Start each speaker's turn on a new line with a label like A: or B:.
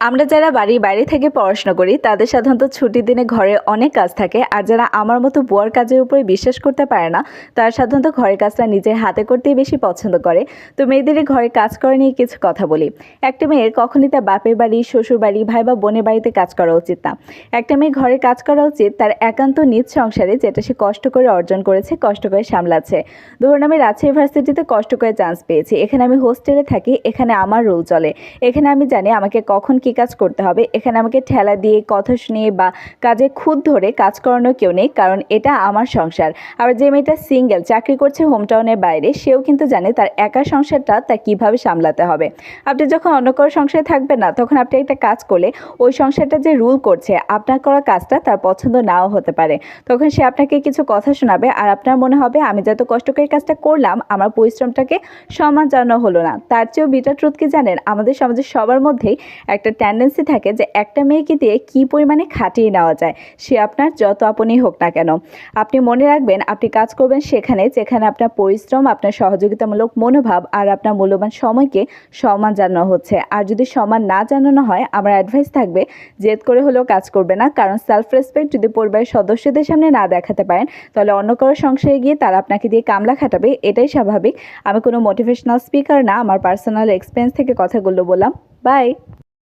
A: আমরা যারা বাড়ির বাইরে থেকে পড়াশোনা করি তাদের সাধারণত ছুটির দিনে ঘরে অনেক কাজ থাকে, আর যারা আমার মতো বুয়ার কাজের উপরে বিশ্বাস করতে পারে না তারা সাধারণত ঘরের কাজটা নিজের হাতে করতেই বেশি পছন্দ করে। তো মেয়েদের ঘরে কাজ করা নিয়ে কিছু কথা বলি। একটা মেয়ের কখনই তার বাপের বাড়ি, শ্বশুর বাড়ি, ভাই বা বোনের বাড়িতে কাজ করা উচিত না। একটা মেয়ে ঘরে কাজ করা উচিত তার একান্ত নিজ সংসারে, যেটা সে কষ্ট করে অর্জন করেছে, কষ্ট করে সামলাচ্ছে। ধরুন আমি রাজশাহী ইউনিভার্সিটিতে কষ্ট করে চান্স পেয়েছি, এখানে আমি হোস্টেলে থাকি, এখানে আমার রুল চলে, এখানে আমি জানি আমাকে কখন কি কাজ করতে হবে। এখানে আমাকে ঠেলা দিয়ে, কথা শুনিয়ে বা কাজে খুদ ধরে কাজ করানো কেউ নেই, কারণ এটা আমার সংসার। আবার যে মেয়েটা সিঙ্গেল, চাকরি করছে হোমটাউনের বাইরে, সেও কিন্তু জানে তার একা সংসারটা তার কীভাবে সামলাতে হবে। আপনি যখন অন্য কারো সংসারে থাকবেন না, তখন আপনি একটা কাজ করলে ওই সংসারটা যে রুল করছে, আপনার করা কাজটা তার পছন্দ নাও হতে পারে। তখন সে আপনাকে কিছু কথা শোনাবে, আর আপনার মনে হবে আমি যত কষ্ট করে কাজটা করলাম, আমার পরিশ্রমটাকে সম্মান জানানো হলো না। তার চেয়েও বিটার ট্রুথ কি জানেন? আমাদের সমাজের সবার মধ্যেই একটা টেন্ডেন্সি থাকে যে একটা মেয়েকে দিয়ে কী পরিমাণে খাটিয়ে নেওয়া যায়, সে আপনার যত আপনই হোক না কেন। আপনি মনে রাখবেন, আপনি কাজ করবেন সেখানে যেখানে আপনার পরিশ্রম, আপনার সহযোগিতামূলক মনোভাব আর আপনার মূল্যবান সময়কে সম্মান জানানো হচ্ছে। আর যদি সম্মান না জানানো হয়, আমার অ্যাডভাইস থাকবে জেদ করে হলেও কাজ করবে না, কারণ সেলফ রেসপেক্ট যদি পরিবারের সদস্যদের সামনে না দেখাতে পারেন, তাহলে অন্য কারো সংসারে গিয়ে তারা আপনাকে দিয়ে কামলা খাটাবে, এটাই স্বাভাবিক। আমি কোনো মোটিভেশনাল স্পিকার না, আমার পার্সোনাল এক্সপিরিয়েন্স থেকে কথাগুলো বললাম। বাই।